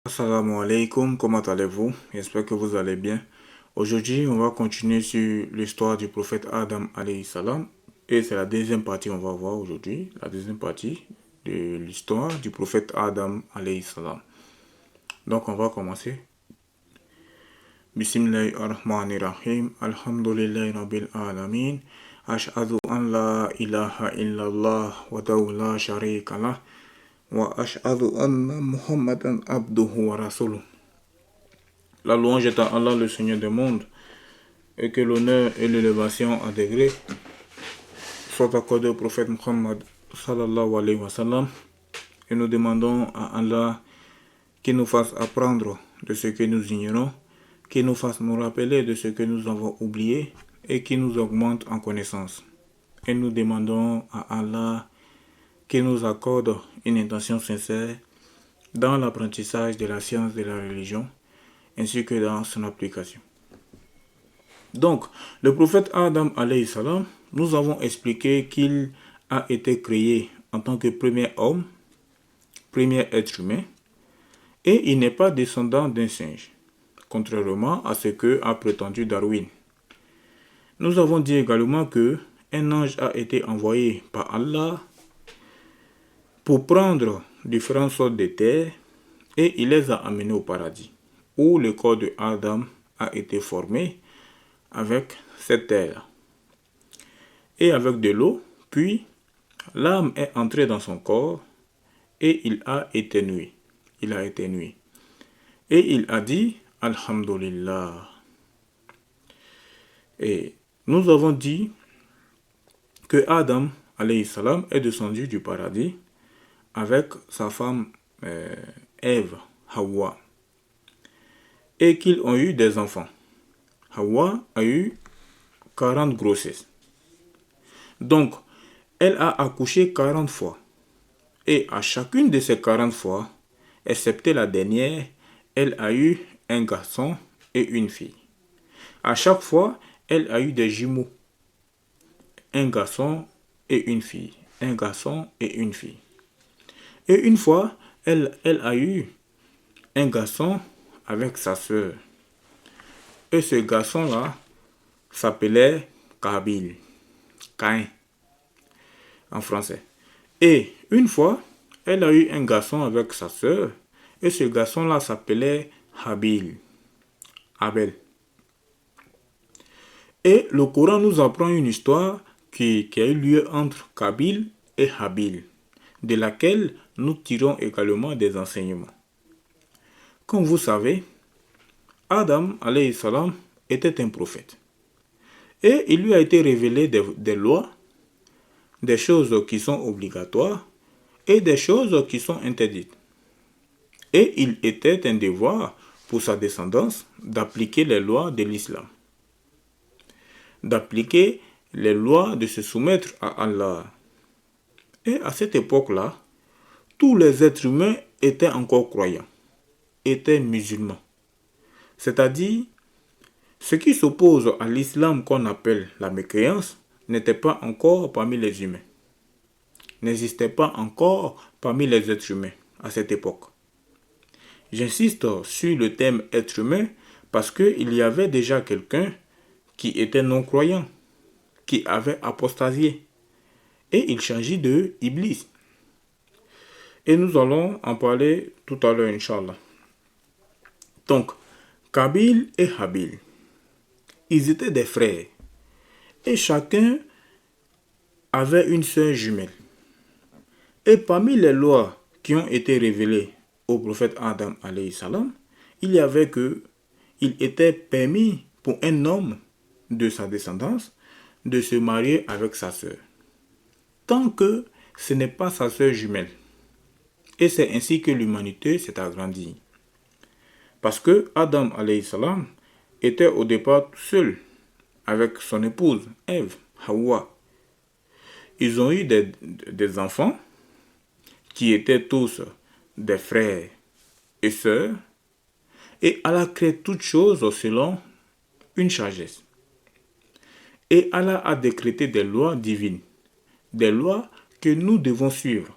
Assalamu alaikum, comment allez-vous? J'espère que vous allez bien. Aujourd'hui, on va continuer sur l'histoire du prophète Adam alayhi salam. Et c'est la deuxième partie, on va voir aujourd'hui, la deuxième partie de l'histoire du prophète Adam alayhi salam. Donc, on va commencer. Bismillahirrahmanirrahim. Alhamdulillahi rabbil alamin. Ashhadu an la ilaha illallah wa la sharika lah. Wa ashhadu anna Muhammadan abduhu wa rasuluh. La louange est à Allah, le Seigneur des mondes, et que l'honneur et l'élévation à degré soient accordés au prophète Muhammad sallallahu alayhi wa sallam. Et nous demandons à Allah qu'il nous fasse apprendre de ce que nous ignorons, qu'il nous fasse nous rappeler de ce que nous avons oublié et qu'il nous augmente en connaissance. Et nous demandons à Allah qu'il nous accorde une intention sincère dans l'apprentissage de la science de la religion ainsi que dans son application. Donc, le prophète Adam alayhi salam, nous avons expliqué qu'il a été créé en tant que premier homme, premier être humain, et il n'est pas descendant d'un singe, contrairement à ce que a prétendu Darwin. Nous avons dit également que un ange a été envoyé par Allah pour prendre différentes sortes de terres et il les a amenés au paradis, où le corps de Adam a été formé avec cette terre et avec de l'eau, puis l'âme est entrée dans son corps et il a éternué. Et il a dit Alhamdulillah. Et nous avons dit que Adam alayhi salam est descendu du paradis avec sa femme Ève, Hawa, et qu'ils ont eu des enfants. Hawa a eu 40 grossesses. Donc, elle a accouché 40 fois. Et à chacune de ces 40 fois, excepté la dernière, elle a eu un garçon et une fille. À chaque fois, elle a eu des jumeaux. Un garçon et une fille. Un garçon et une fille. Et une fois, elle a eu un garçon avec sa sœur. Et ce garçon-là s'appelait Kabil, Caïn, en français. Et une fois, elle a eu un garçon avec sa sœur, et ce garçon-là s'appelait Habil, Abel. Et le Coran nous apprend une histoire qui a eu lieu entre Kabil et Habil, de laquelle nous tirons également des enseignements. Comme vous savez, Adam alayhi salam était un prophète. Et il lui a été révélé des lois, des choses qui sont obligatoires et des choses qui sont interdites. Et il était un devoir pour sa descendance d'appliquer les lois de l'islam, d'appliquer les lois de se soumettre à Allah. Et à cette époque-là, tous les êtres humains étaient encore croyants, étaient musulmans. C'est-à-dire, ce qui s'oppose à l'islam qu'on appelle la mécréance n'était pas encore parmi les humains, n'existait pas encore parmi les êtres humains à cette époque. J'insiste sur le thème être humain parce qu'il y avait déjà quelqu'un qui était non-croyant, qui avait apostasié, et il s'agit de Iblis. Et nous allons en parler tout à l'heure, Inch'Allah. Donc, Kabil et Habil, ils étaient des frères, et chacun avait une sœur jumelle. Et parmi les lois qui ont été révélées au prophète Adam alayhi salam, il y avait que il était permis pour un homme de sa descendance de se marier avec sa sœur, tant que ce n'est pas sa sœur jumelle. Et c'est ainsi que l'humanité s'est agrandie. Parce que Adam alayhi salam était au départ seul avec son épouse, Ève, Hawa. Ils ont eu des enfants qui étaient tous des frères et sœurs, et Allah crée toutes choses selon une sagesse. Et Allah a décrété des lois divines, des lois que nous devons suivre.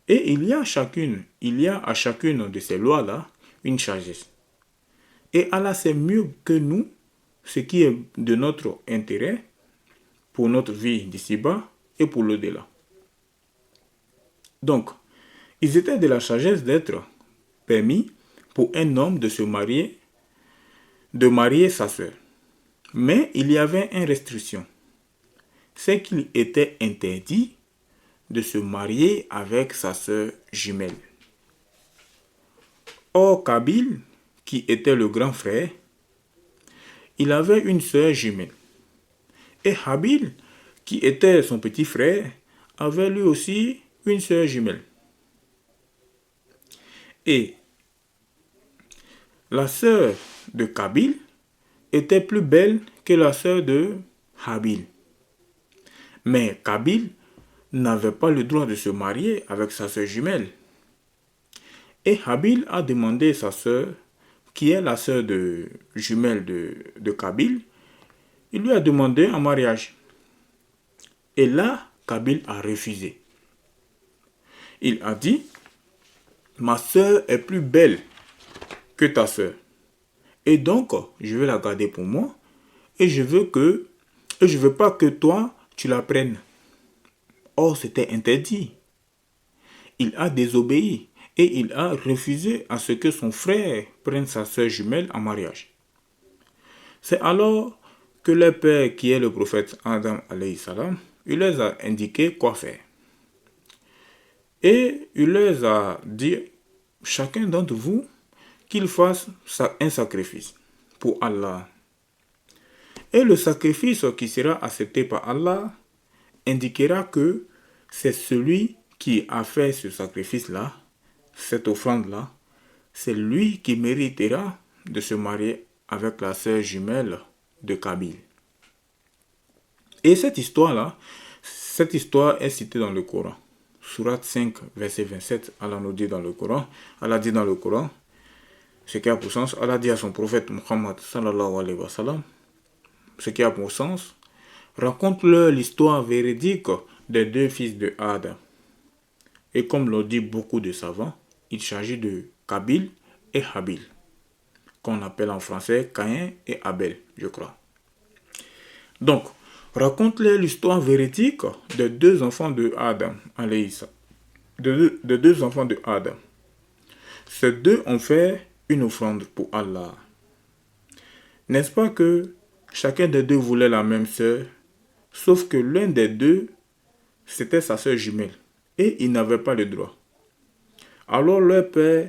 Et il y a à chacune de ces lois-là une sagesse. Et Allah sait mieux que nous ce qui est de notre intérêt pour notre vie d'ici-bas et pour l'au-delà. Donc, ils étaient de la sagesse d'être permis pour un homme de marier sa sœur. Mais il y avait une restriction. C'est qu'il était interdit de se marier avec sa sœur jumelle. Or, Kabil, qui était le grand frère, il avait une sœur jumelle. Et Habil, qui était son petit frère, avait lui aussi une sœur jumelle. Et la sœur de Kabil était plus belle que la sœur de Habil. Mais Kabil n'avait pas le droit de se marier avec sa sœur jumelle. Et Habil a demandé sa sœur, qui est la sœur jumelle de Kabil, il lui a demandé en mariage. Et là, Kabil a refusé. Il a dit, ma sœur est plus belle que ta sœur. Et donc, je vais la garder pour moi. Et je veux pas que toi, tu la prennes. Or, c'était interdit. Il a désobéi. Et il a refusé à ce que son frère prenne sa sœur jumelle en mariage. C'est alors que leur père, qui est le prophète Adam alayhi salam, il leur a indiqué quoi faire. Et il leur a dit, chacun d'entre vous, qu'il fasse un sacrifice pour Allah. Et le sacrifice qui sera accepté par Allah indiquera que c'est celui qui a fait ce sacrifice-là, cette offrande-là, c'est lui qui méritera de se marier avec la sœur jumelle de Kabil. Et cette histoire est citée dans le Coran. Surat 5, verset 27, Allah nous dit dans le Coran, Allah dit dans le Coran, ce qui a pour sens, Allah dit à son prophète Muhammad sallallahu alayhi wa sallam, ce qui a pour sens, raconte-leur l'histoire véridique des deux fils de Adam. Et comme l'ont dit beaucoup de savants, il s'agit de Kabil et Habil, qu'on appelle en français Caïn et Abel, je crois. Donc, raconte-leur l'histoire véridique des deux enfants de Adam, de deux enfants de Adam. Ces deux ont fait une offrande pour Allah. N'est-ce pas que chacun des deux voulait la même sœur, sauf que l'un des deux, c'était sa sœur jumelle, et il n'avait pas le droit. Alors leur père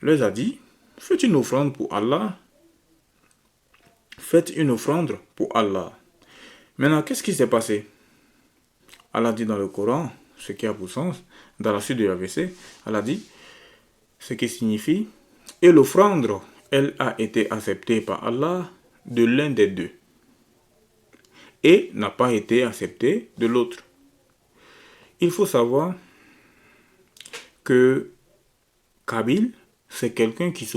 leur a dit, faites une offrande pour Allah. Faites une offrande pour Allah. Maintenant, qu'est-ce qui s'est passé? Allah dit dans le Coran, ce qui a pour sens, dans la suite de la verset, Allah dit, ce qui signifie, et l'offrande, elle a été acceptée par Allah de l'un des deux, et n'a pas été acceptée de l'autre. Il faut savoir que Kabil, c'est quelqu'un qui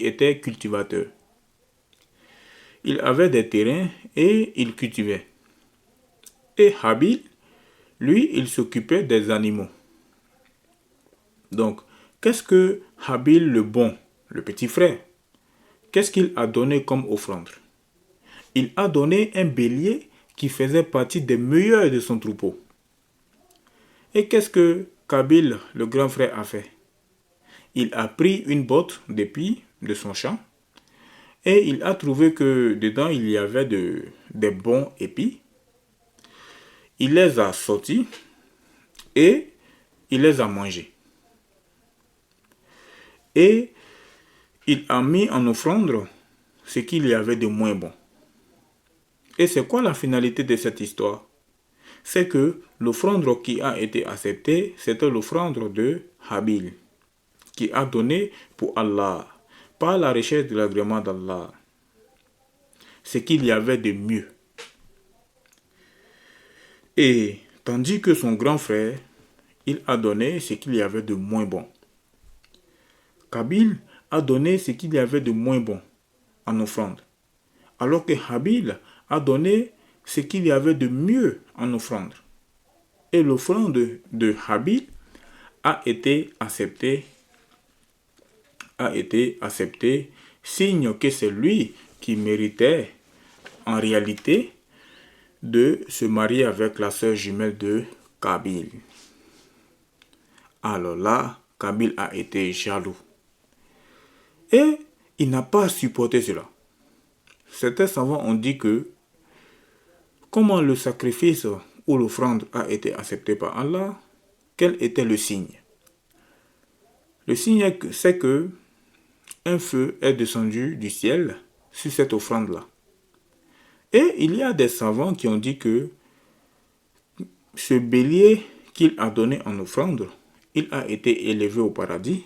était cultivateur. Il avait des terrains et il cultivait. Et Habil, lui, il s'occupait des animaux. Donc, qu'est-ce que Habil le bon, le petit frère, qu'est-ce qu'il a donné comme offrande? Il a donné un bélier qui faisait partie des meilleurs de son troupeau. Et qu'est-ce que Kabil, le grand frère, a fait? Il a pris une botte d'épis de son champ et il a trouvé que dedans il y avait des bons épis. Il les a sortis et il les a mangés. Et il a mis en offrande ce qu'il y avait de moins bon. Et c'est quoi la finalité de cette histoire? C'est que l'offrande qui a été acceptée, c'était l'offrande de Habil, qui a donné pour Allah, par la recherche de l'agrément d'Allah, ce qu'il y avait de mieux. Et tandis que son grand frère, il a donné ce qu'il y avait de moins bon. Kabil a donné ce qu'il y avait de moins bon en offrande, alors que Habil a donné ce qu'il y avait de mieux en offrande. Et l'offrande de Habil a été acceptée, signe que c'est lui qui méritait en réalité de se marier avec la sœur jumelle de Kabil. Alors là, Kabil a été jaloux. Et il n'a pas supporté cela. Certains savants ont dit que comment le sacrifice ou l'offrande a été accepté par Allah, quel était le signe? Le signe, c'est que un feu est descendu du ciel sur cette offrande-là. Et il y a des savants qui ont dit que ce bélier qu'il a donné en offrande, il a été élevé au paradis.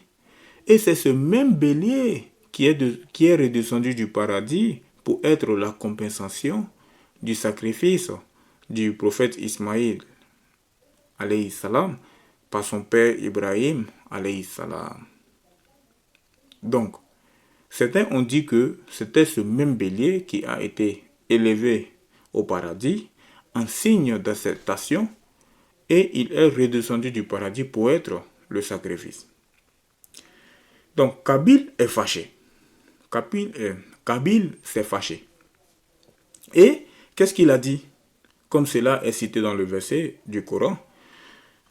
Et c'est ce même bélier qui est redescendu du paradis pour être la compensation du sacrifice du prophète Ismaïl, alayhi salam, par son père Ibrahim, alayhi salam. Donc, certains ont dit que c'était ce même bélier qui a été élevé au paradis en signe d'acceptation et il est redescendu du paradis pour être le sacrifice. Donc, Kabil est fâché. Kabil s'est fâché. Et qu'est-ce qu'il a dit? Comme cela est cité dans le verset du Coran,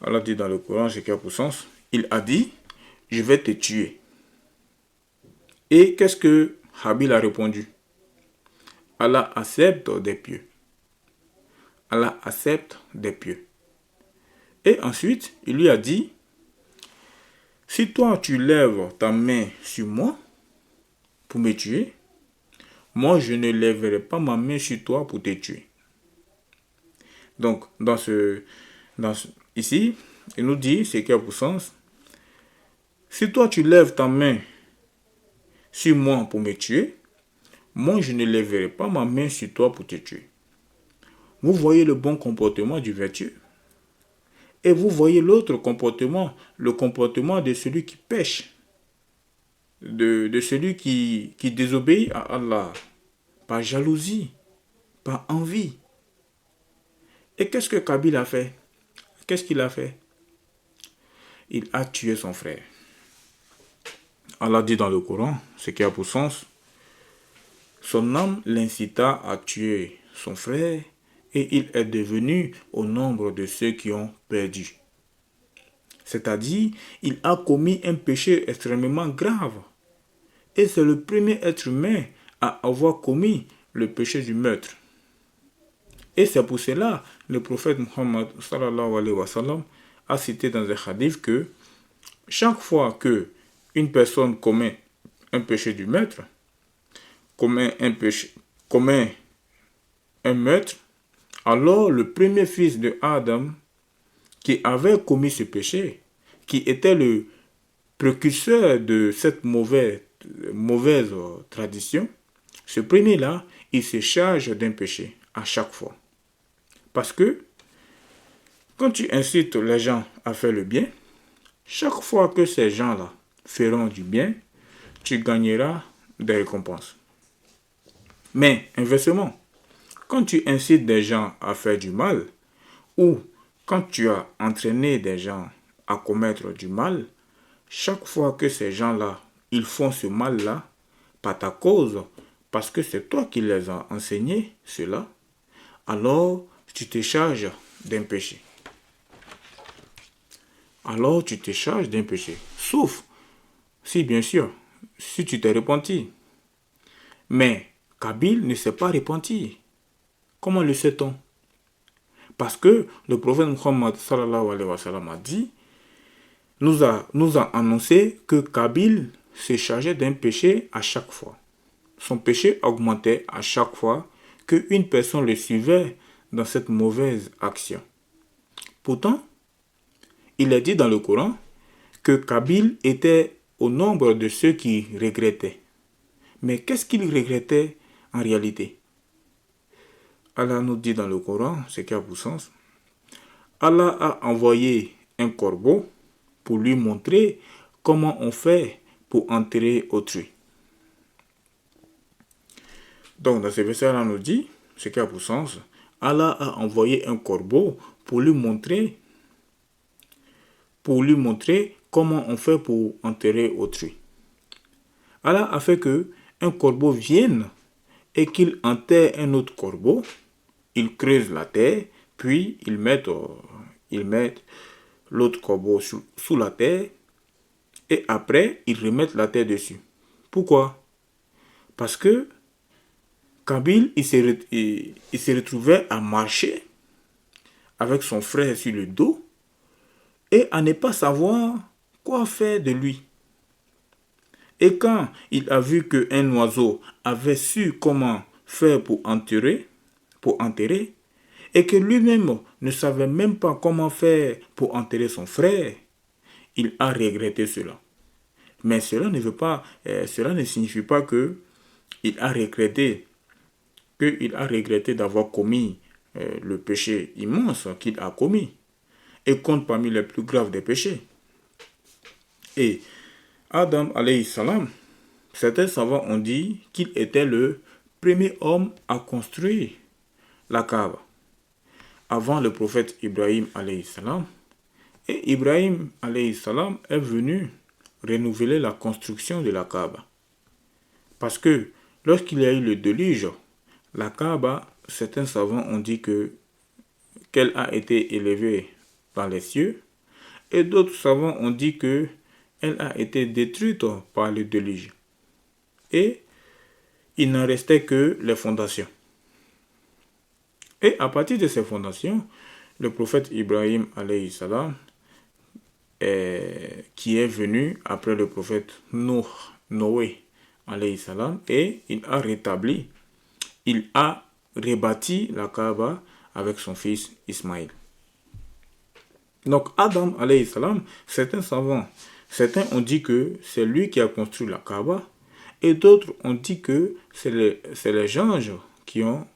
Allah dit dans le Coran, c'est qui a pour sens, il a dit, je vais te tuer. Et qu'est-ce que Habil a répondu? Allah accepte des pieux. Allah accepte des pieux. Et ensuite, il lui a dit, si toi tu lèves ta main sur moi pour me tuer, moi je ne lèverai pas ma main sur toi pour te tuer. Donc, ici, il nous dit, c'est qui a pour sens, si toi tu lèves ta main sur moi pour me tuer, moi je ne lèverai pas ma main sur toi pour te tuer. Vous voyez le bon comportement du vertueux. Et vous voyez l'autre comportement, le comportement de celui qui pêche, de celui qui désobéit à Allah, par jalousie, par envie. Et qu'est-ce que Kabil a fait? Qu'est-ce qu'il a fait? Il a tué son frère. Allah dit dans le Coran, ce qui a pour sens, son âme l'incita à tuer son frère et il est devenu au nombre de ceux qui ont perdu. C'est-à-dire, il a commis un péché extrêmement grave. Et c'est le premier être humain à avoir commis le péché du meurtre. Et c'est pour cela le prophète Muhammad sallallahu alayhi wa sallam a cité dans un hadith que chaque fois que une personne commet un péché du meurtre, commet un meurtre, alors le premier fils de Adam qui avait commis ce péché, qui était le précurseur de cette mauvaise tradition, ce premier-là, il se charge d'un péché à chaque fois. Parce que quand tu incites les gens à faire le bien, chaque fois que ces gens-là feront du bien, tu gagneras des récompenses. Mais inversement, quand tu incites des gens à faire du mal, ou quand tu as entraîné des gens à commettre du mal, chaque fois que ces gens-là, ils font ce mal-là, par ta cause, parce que c'est toi qui les as enseigné cela, alors tu te charges d'un péché. Alors tu te charges d'un péché. Sauf si, bien sûr, si tu t'es repenti. Mais Kabil ne s'est pas repenti. Comment le sait-on? Parce que le prophète Muhammad sallallahu alayhi wa sallam a dit, nous a annoncé que Kabil se chargeait d'un péché à chaque fois. Son péché augmentait à chaque fois qu'une personne le suivait dans cette mauvaise action. Pourtant, il est dit dans le Coran que Kabil était au nombre de ceux qui regrettaient. Mais qu'est-ce qu'il regrettait en réalité? Allah nous dit dans le Coran, ce qui a pour sens, Allah a envoyé un corbeau pour lui montrer comment on fait pour enterrer autrui. Donc dans ce verset, Allah nous dit, ce qui a pour sens, Allah a envoyé un corbeau pour lui montrer pour lui montrer comment on fait pour enterrer autrui. Allah a fait que un corbeau vienne et qu'il enterre un autre corbeau. Ils creusent la terre, puis ils mettent l'autre corbeau sous la terre et après ils remettent la terre dessus. Pourquoi? Parce que Kabil il se retrouvait à marcher avec son frère sur le dos et à ne pas savoir quoi faire de lui. Et quand il a vu qu'un oiseau avait su comment faire pour enterrer, et que lui-même ne savait même pas comment faire pour enterrer son frère, il a regretté cela. Mais cela ne signifie pas que il a regretté, d'avoir commis le péché immense qu'il a commis et compte parmi les plus graves des péchés. Et Adam alayhi salam, certains savants ont dit qu'il était le premier homme à construire la Kaaba avant le prophète Ibrahim alayhi salam. Et Ibrahim alayhi salam est venu renouveler la construction de la Kaaba. Parce que lorsqu'il y a eu le déluge, la Kaaba, certains savants ont dit qu'elle a été élevée par les cieux, et d'autres savants ont dit qu'elle a été détruite par le déluge. Et il n'en restait que les fondations. Et à partir de ces fondations, le prophète Ibrahim alayhi salam, qui est venu après le prophète Noé alayhi salam, et il a rebâti la Kaaba avec son fils Ismaïl. Donc Adam alayhi salam, certains ont dit que c'est lui qui a construit la Kaaba, et d'autres ont dit que c'est les anges qui ont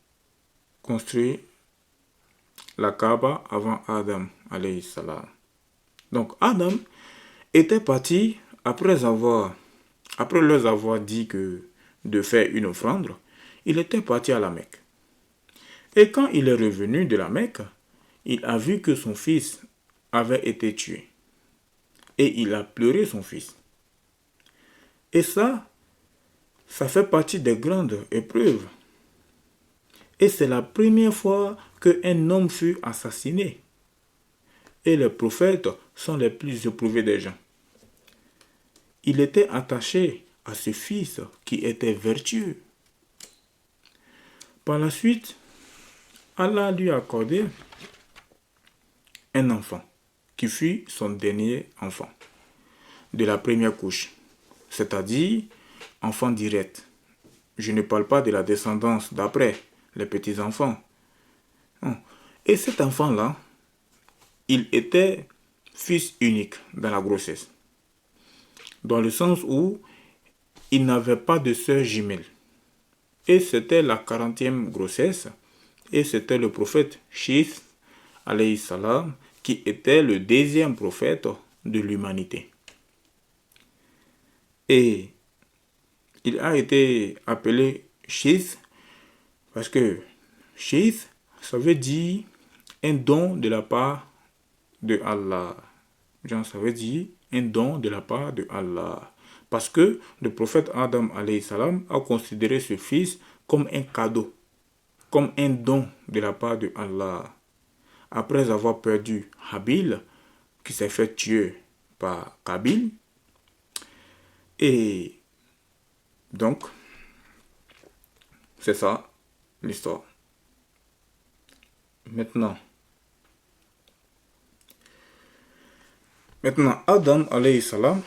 construit la Kaaba avant Adam alayhi salam. Donc Adam était parti après leur avoir dit de faire une offrande, il était parti à la Mecque. Et quand il est revenu de la Mecque, il a vu que son fils avait été tué. Et il a pleuré son fils. Et ça fait partie des grandes épreuves. Et c'est la première fois qu'un homme fut assassiné. Et les prophètes sont les plus éprouvés des gens. Il était attaché à ce fils qui était vertueux. Par la suite, Allah lui a accordé un enfant, qui fut son dernier enfant, de la première couche, c'est-à-dire enfant direct. Je ne parle pas de la descendance d'après, les petits-enfants. Et cet enfant-là, il était fils unique dans la grossesse, dans le sens où il n'avait pas de sœur jumelle. Et c'était la 40e grossesse, et c'était le prophète Shith, alayhi salam, qui était le deuxième prophète de l'humanité. Et il a été appelé Shith parce que Shith, ça veut dire un don de la part de Allah. Ça veut dire un don de la part de Allah. Parce que le prophète Adam alayhi salam a considéré ce fils comme un cadeau, comme un don de la part de Allah. Après avoir perdu Habil, qui s'est fait tuer par Kabil. Et donc, c'est ça l'histoire. Maintenant, Adam alayhi salam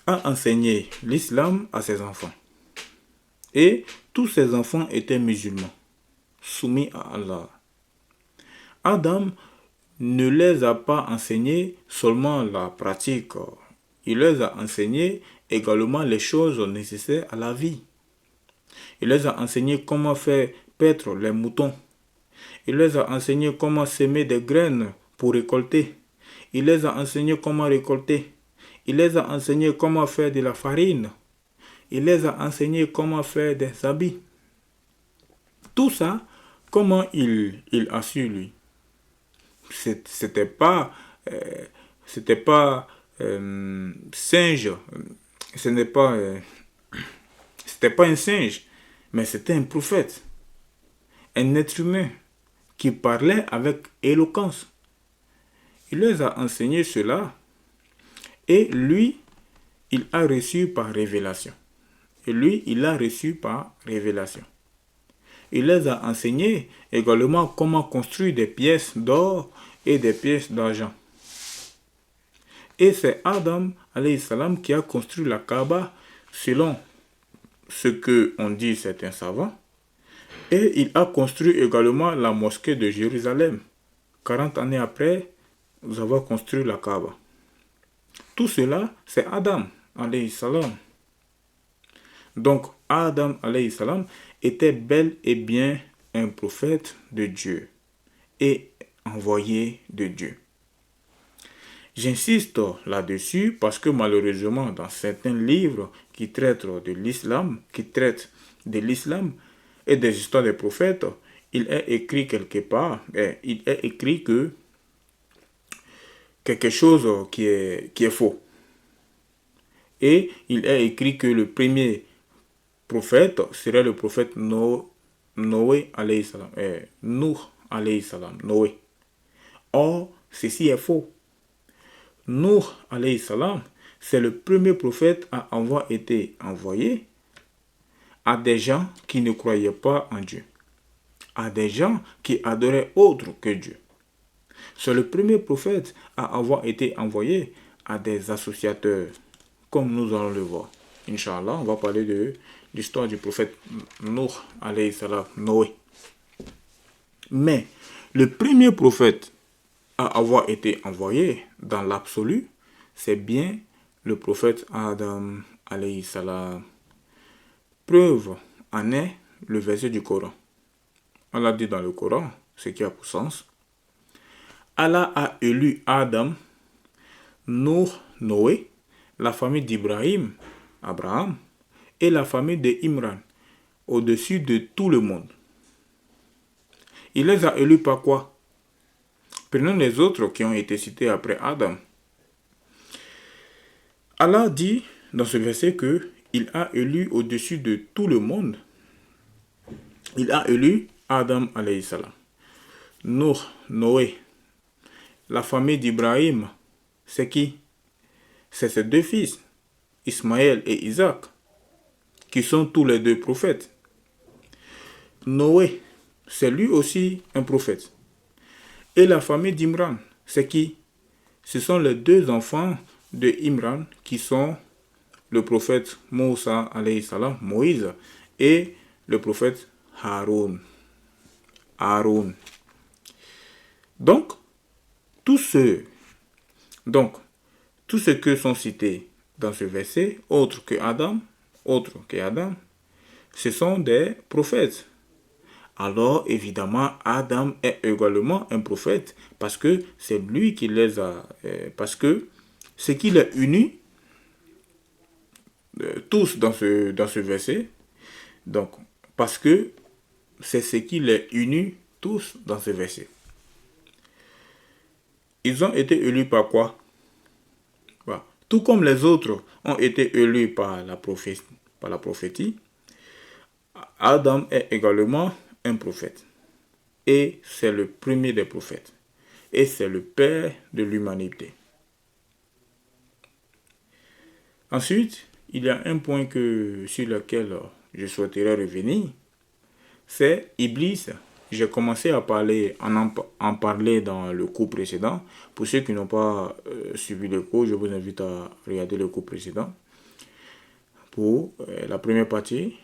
a enseigné l'islam à ses enfants. Et tous ses enfants étaient musulmans, soumis à Allah. Adam ne les a pas enseignés seulement la pratique. Il les a enseignés également les choses nécessaires à la vie. Il les a enseignés comment faire paître les moutons. Il les a enseignés comment semer des graines pour récolter. Il les a enseignés comment récolter. Il les a enseignés comment faire de la farine. Il les a enseignés comment faire des habits. Tout ça, comment il a su lui? C'était pas c'était pas singe, ce n'est pas, c'était pas un singe, mais c'était un prophète, un être humain qui parlait avec éloquence. Il leur a enseigné cela et lui, il a reçu par révélation. Et lui, il a reçu par révélation. Il les a enseigné également comment construire des pièces d'or et des pièces d'argent. Et c'est Adam, alayhi salam, qui a construit la Kaaba selon ce que on dit certains savants. Et il a construit également la mosquée de Jérusalem. 40 années après, nous avons construit la Kaaba. Tout cela, c'est Adam, alayhi salam. Donc, Adam, alayhi salam, était bel et bien un prophète de Dieu et envoyé de Dieu. J'insiste là-dessus parce que malheureusement, dans certains livres qui traitent de l'islam, et des histoires des prophètes, il est écrit quelque part, il est écrit que quelque chose qui est faux. Et il est écrit que le premier prophète serait le prophète Noé, alayhi salam, Nuh, alayhi salam, Noé. Or, ceci est faux. Nuh, alayhi salam, c'est le premier prophète à avoir été envoyé à des gens qui ne croyaient pas en Dieu, à des gens qui adoraient autre que Dieu. C'est le premier prophète à avoir été envoyé à des associateurs, comme nous allons le voir. Inch'Allah, on va parler de l'histoire du prophète Nuh, alayhi salam, Noé. Mais le premier prophète à avoir été envoyé dans l'absolu, c'est bien le prophète Adam, alayhi salam. Preuve en est le verset du Coran. Allah dit dans le Coran, ce qui a pour sens. Allah a élu Adam, Nuh, Noé, la famille d'Ibrahim, Abraham, et la famille d'Imran, au-dessus de tout le monde. Il les a élus par quoi? Prenons les autres qui ont été cités après Adam. Allah dit dans ce verset que il a élu au-dessus de tout le monde. Il a élu Adam alayhi salam, Nuh, Noé, la famille d'Ibrahim. C'est qui? C'est ses deux fils, Ismaël et Isaac, qui sont tous les deux prophètes. Noé, c'est lui aussi un prophète. Et la famille d'Imran, c'est qui? Ce sont les deux enfants de Imran qui sont le prophète Moussa alayhi salam, Moïse, et le prophète Haroun. Donc, tous ceux que sont cités dans ce verset, autres que Adam, ce sont des prophètes. Alors, évidemment, Adam est également un prophète parce que c'est lui qui les a... parce que ce qui les unit tous dans ce verset, donc, parce que c'est ce qui les unit tous dans ce verset. Ils ont été élus par quoi? Voilà. Tout comme les autres ont été élus par la prophétie, Adam est également un prophète. Et c'est le premier des prophètes. Et c'est le père de l'humanité. Ensuite, il y a un point sur lequel je souhaiterais revenir. C'est Iblis. J'ai commencé à en parler dans le cours précédent. Pour ceux qui n'ont pas suivi le cours, je vous invite à regarder le cours précédent. Pour la première partie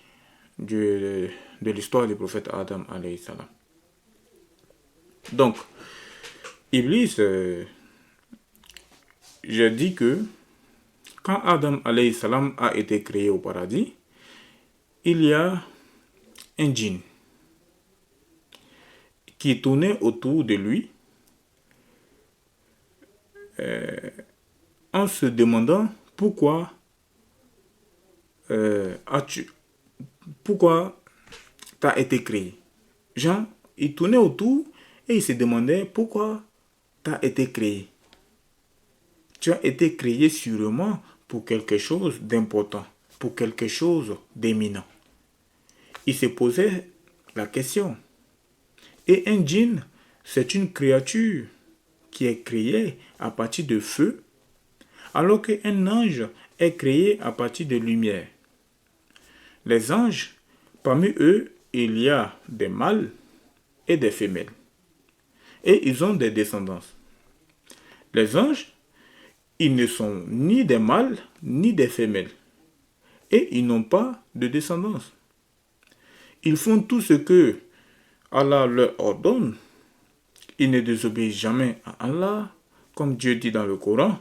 de l'histoire du prophète Adam alayhi salam. Donc, Iblis, j'ai dit que quand Adam alayhi salam a été créé au paradis, il y a un djinn qui tournait autour de lui en se demandant pourquoi t'as été créé. Jean, il tournait autour et il se demandait pourquoi t'as été créé. Tu as été créé sûrement pour quelque chose d'important, pour quelque chose d'éminent. Il se posait la question. Et un djinn, c'est une créature qui est créée à partir de feu, alors qu'un ange est créé à partir de lumière. Les anges, parmi eux, il y a des mâles et des femelles. Et ils ont des descendances. Les anges, ils ne sont ni des mâles ni des femelles. Et ils n'ont pas de descendance. Ils font tout ce que Allah leur ordonne. Ils ne désobéissent jamais à Allah, comme Dieu dit dans le Coran.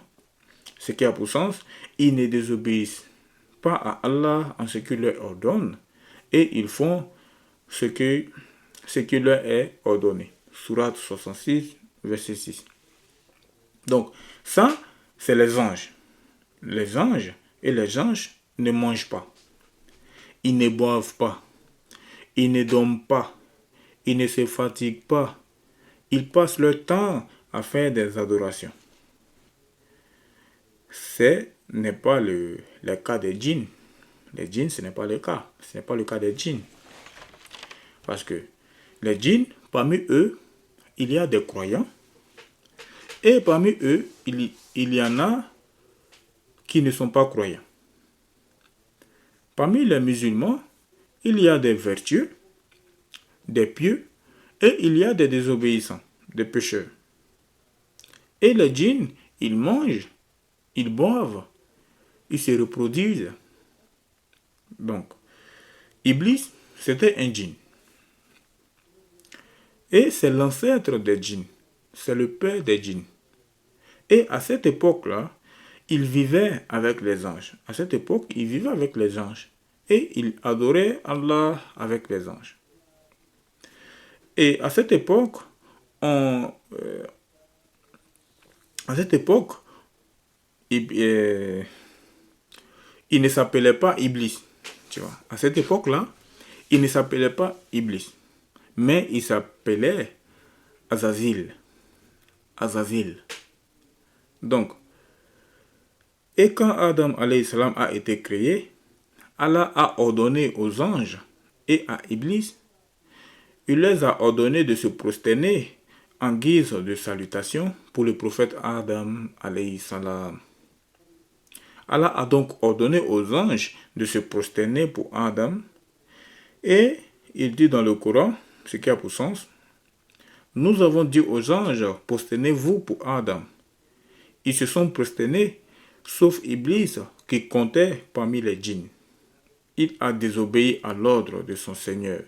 Ce qui a pour sens, ils ne désobéissent pas à Allah en ce qu'il leur ordonne. Et ils font ce qui leur est ordonné. Sourate 66, verset 6. Donc, ça, c'est les anges. Les anges et les anges ne mangent pas. Ils ne boivent pas. Ils ne dorment pas. Ils ne se fatiguent pas. Ils passent leur temps à faire des adorations. Ce n'est pas le cas des djinns. Les djinns, ce n'est pas le cas. Ce n'est pas le cas des djinns. Parce que les djinns, parmi eux, il y a des croyants. Et parmi eux, il y en a qui ne sont pas croyants. Parmi les musulmans, il y a des vertueux, des pieux, et il y a des désobéissants, des pécheurs. Et les djinns, ils mangent, ils boivent, ils se reproduisent. Donc, Iblis, c'était un djinn. Et c'est l'ancêtre des djinns. C'est le père des djinns. Et à cette époque-là, il vivait avec les anges. À cette époque, il vivait avec les anges. Et il adorait Allah avec les anges. Et à cette époque, il ne s'appelait pas Iblis. Tu vois. À cette époque-là, il ne s'appelait pas Iblis. Mais il s'appelait Azazil. Azazil. Donc, et quand Adam alayhi salam a été créé, Allah a ordonné aux anges et à Iblis, il les a ordonné de se prosterner en guise de salutation pour le prophète Adam alayhi salam. Allah a donc ordonné aux anges de se prosterner pour Adam et il dit dans le Coran, ce qui a pour sens, nous avons dit aux anges, prosternez-vous pour Adam. Ils se sont prosternés, sauf Iblis qui comptait parmi les djinns. Il a désobéi à l'ordre de son Seigneur.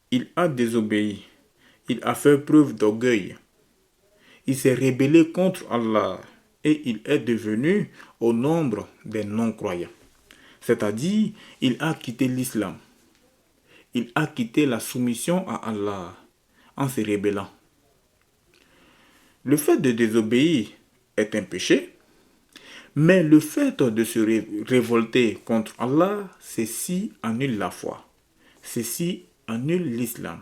Il a désobéi. Il a fait preuve d'orgueil. Il s'est rébellé contre Allah et il est devenu au nombre des non-croyants. C'est-à-dire, il a quitté l'islam. Il a quitté la soumission à Allah en se rébellant. Le fait de désobéir est un péché, mais le fait de se révolter contre Allah, ceci annule la foi. Ceci annule l'islam.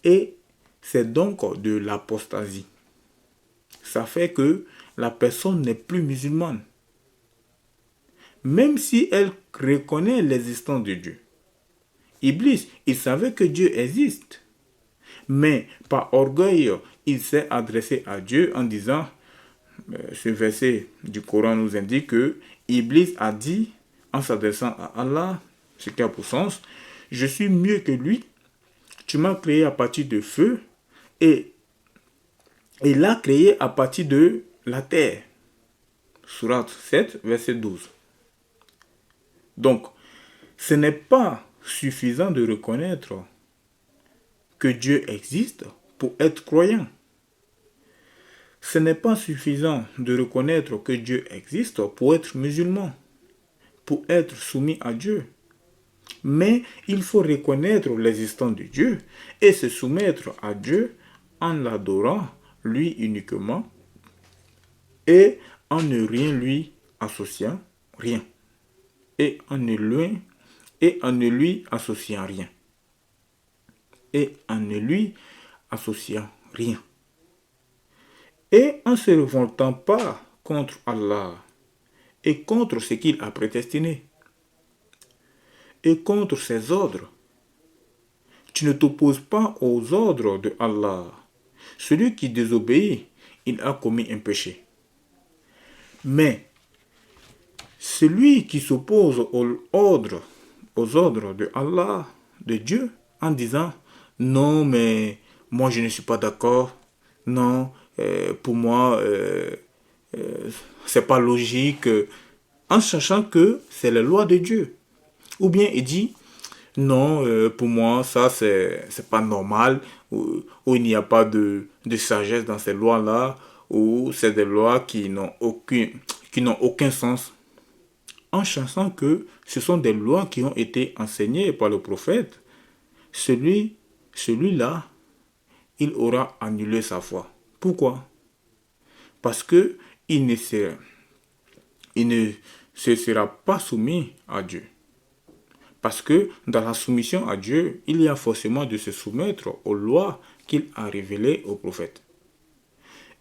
Et c'est donc de l'apostasie. Ça fait que la personne n'est plus musulmane. Même si elle reconnaît l'existence de Dieu. Iblis, il savait que Dieu existe. Mais par orgueil, il s'est adressé à Dieu en disant, ce verset du Coran nous indique que Iblis a dit, en s'adressant à Allah, ce qui a pour sens, je suis mieux que lui, tu m'as créé à partir de feu et il l'a créé à partir de la terre. Sourate 7, verset 12. Donc, ce n'est pas suffisant de reconnaître que Dieu existe pour être croyant. Ce n'est pas suffisant de reconnaître que Dieu existe pour être musulman, pour être soumis à Dieu. Mais il faut reconnaître l'existence de Dieu et se soumettre à Dieu en l'adorant lui uniquement et en ne rien lui associant rien. Et en ne lui associant rien. Et en ne lui associant rien. Et en ne se révoltant pas contre Allah et contre ce qu'il a prédestiné et contre ses ordres, tu ne t'opposes pas aux ordres de Allah. Celui qui désobéit, il a commis un péché. Mais celui qui s'oppose aux ordres de Allah, de Dieu, en disant non, mais moi je ne suis pas d'accord, non, pour moi c'est pas logique, en sachant que c'est la loi de Dieu. Ou bien il dit non, pour moi ça c'est pas normal, ou il n'y a pas de sagesse dans ces lois-là, ou c'est des lois qui n'ont aucun sens, en sachant que ce sont des lois qui ont été enseignées par le prophète. Celui-là, il aura annulé sa foi. Pourquoi? Parce que il ne se sera pas soumis à Dieu. Parce que dans la soumission à Dieu, il y a forcément de se soumettre aux lois qu'il a révélées au prophète.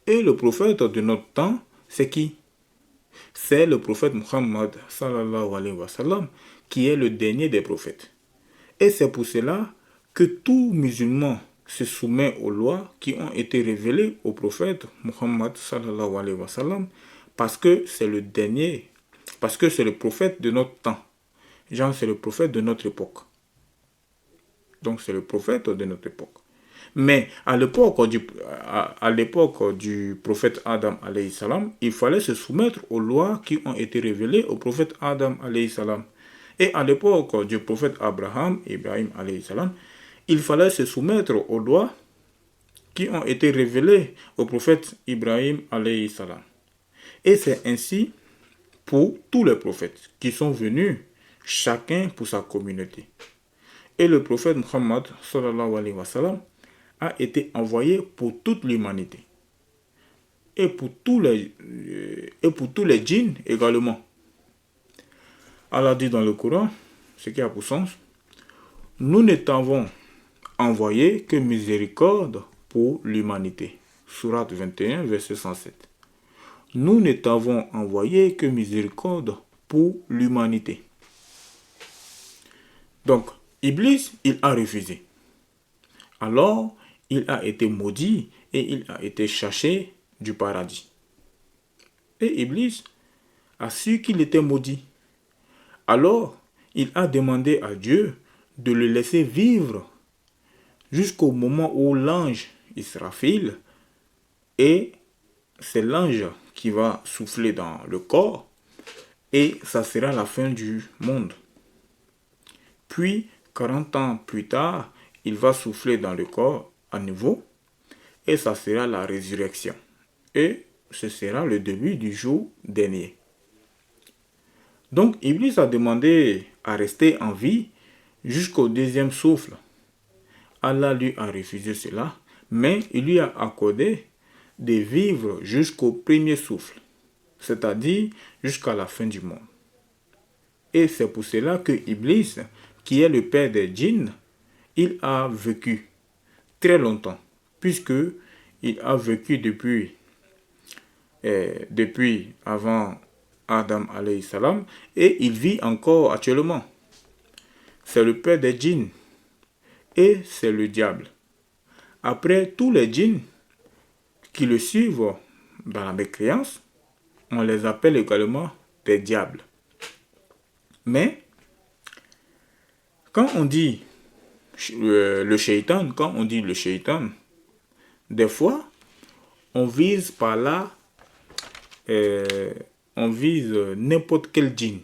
Et le prophète de notre temps, c'est qui? C'est le prophète Muhammad sallallahu alayhi wa sallam, qui est le dernier des prophètes. Et c'est pour cela que tout musulman se soumet aux lois qui ont été révélées au prophète Muhammad sallallahu alayhi wa sallam, parce que c'est le dernier, parce que c'est le prophète de notre temps. Genre, c'est le prophète de notre époque. Donc, c'est le prophète de notre époque. Mais à l'époque du prophète Adam alayhi salam, il fallait se soumettre aux lois qui ont été révélées au prophète Adam alayhi salam. Et à l'époque du prophète Ibrahim alayhi salam, il fallait se soumettre aux lois qui ont été révélées au prophète Ibrahim alayhi salam. Et c'est ainsi pour tous les prophètes qui sont venus, chacun pour sa communauté. Et le prophète Muhammad sallallahu alayhi wa sallam a été envoyé pour toute l'humanité. Et pour tous les djinns également. Allah dit dans le Coran, ce qui a pour sens, nous ne t'avons envoyé que miséricorde pour l'humanité. Sourate 21, verset 107. Nous ne t'avons envoyé que miséricorde pour l'humanité. Donc, Iblis, il a refusé. Alors, il a été maudit et il a été chassé du paradis. Et Iblis a su qu'il était maudit. Alors, il a demandé à Dieu de le laisser vivre jusqu'au moment où l'ange Israfil, et c'est l'ange qui va souffler dans le corps, et ça sera la fin du monde. Puis, 40 ans plus tard, il va souffler dans le corps à nouveau, et ça sera la résurrection. Et ce sera le début du jour dernier. Donc, Iblis a demandé à rester en vie jusqu'au deuxième souffle. Allah lui a refusé cela, mais il lui a accordé de vivre jusqu'au premier souffle, c'est-à-dire jusqu'à la fin du monde. Et c'est pour cela que Iblis, qui est le père des djinns, il a vécu très longtemps, puisque il a vécu depuis avant Adam alayhi salam, et il vit encore actuellement. C'est le père des djinns, et c'est le diable. Après, tous les djinns qui le suivent dans la mécréance, on les appelle également des diables. Mais, quand on dit le shaitan, des fois, on vise par là, on vise n'importe quel djinn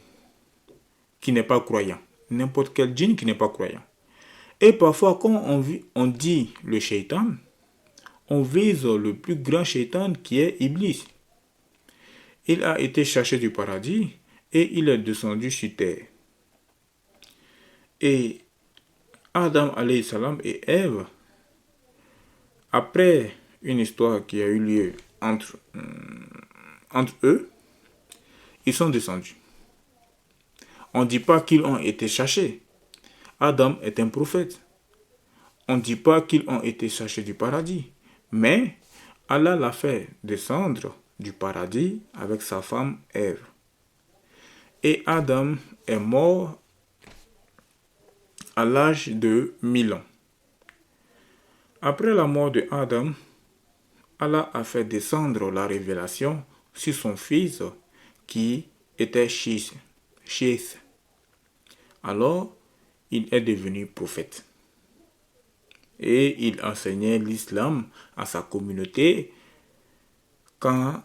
qui n'est pas croyant. N'importe quel djinn qui n'est pas croyant. Et parfois, quand on dit le shaitan, on vise le plus grand shaitan qui est Iblis. Il a été chassé du paradis et il est descendu sur terre. Et Adam alayhi salam et Ève, après une histoire qui a eu lieu entre eux, ils sont descendus. On ne dit pas qu'ils ont été chassés. Adam est un prophète. On ne dit pas qu'ils ont été chassés du paradis. Mais Allah l'a fait descendre du paradis avec sa femme Ève. Et Adam est mort à l'âge de 1000 ans. Après la mort de Adam, Allah a fait descendre la révélation sur son fils qui était Chith. Alors, il est devenu prophète. Et il enseignait l'islam à sa communauté quant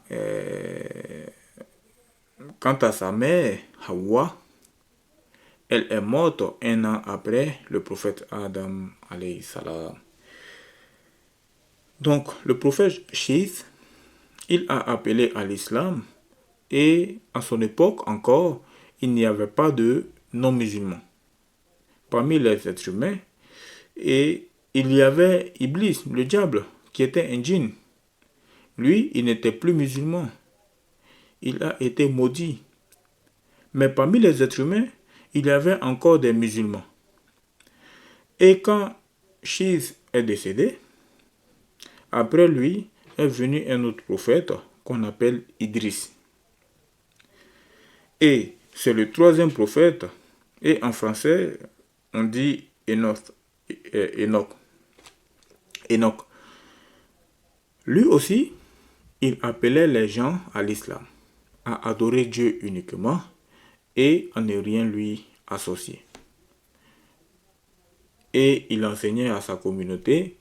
à sa mère, Hawa. Elle est morte un an après le prophète Adam alayhi salam. Donc, le prophète Chith, il a appelé à l'islam et à son époque encore, il n'y avait pas de non-musulmans. Parmi les êtres humains, et il y avait Iblis, le diable, qui était un djinn. Lui, il n'était plus musulman. Il a été maudit. Mais parmi les êtres humains, il y avait encore des musulmans. Et quand Chith est décédé, après lui est venu un autre prophète qu'on appelle Idriss. Et c'est le troisième prophète, et en français, on dit Enoch. Lui aussi, il appelait les gens à l'islam, à adorer Dieu uniquement et à ne rien lui associer. Et il enseignait à sa communauté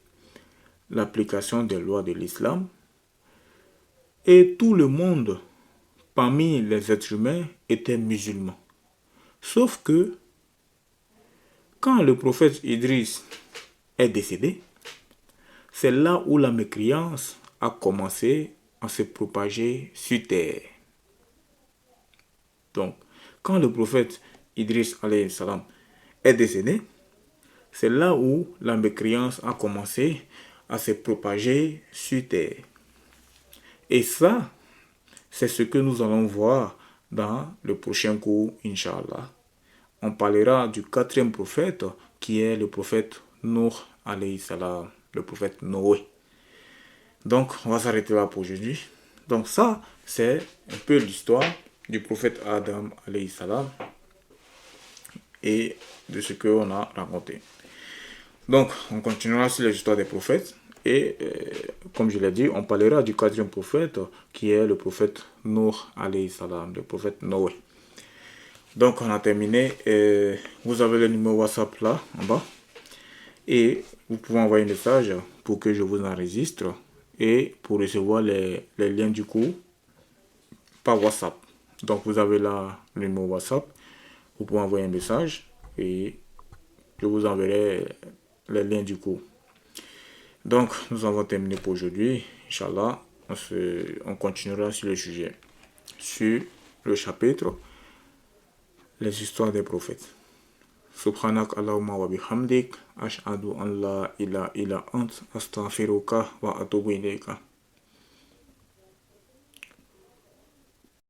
l'application des lois de l'islam. Et tout le monde, parmi les êtres humains, était musulman. Sauf que, quand le prophète Idriss est décédé, c'est là où la mécréance a commencé à se propager sur terre. Donc, quand le prophète Idriss alayhi salam est décédé, c'est là où la mécréance a commencé à se propager sur terre. Et ça, c'est ce que nous allons voir dans le prochain cours, Inch'Allah. On parlera du quatrième prophète, qui est le prophète Nuh alayhi salam, le prophète Noé. Donc, on va s'arrêter là pour aujourd'hui. Donc ça, c'est un peu l'histoire du prophète Adam alayhi salam et de ce qu'on a raconté. Donc, on continuera sur les histoires des prophètes. Et comme je l'ai dit, on parlera du quatrième prophète, qui est le prophète Nuh alayhi salam, le prophète Noé. Donc, on a terminé. Vous avez le numéro WhatsApp là, en bas. Et vous pouvez envoyer un message pour que je vous enregistre et pour recevoir les liens du cours par WhatsApp. Donc, vous avez là le numéro WhatsApp. Vous pouvez envoyer un message et je vous enverrai les liens du cours. Donc, nous avons terminé pour aujourd'hui. Inch'Allah, on continuera sur le sujet, sur le chapitre les histoires des prophètes. Subhanak Allahumma wa bihamdik, ashhadu an la ilaha illa ant, astaghfiruka wa atubu ilayka.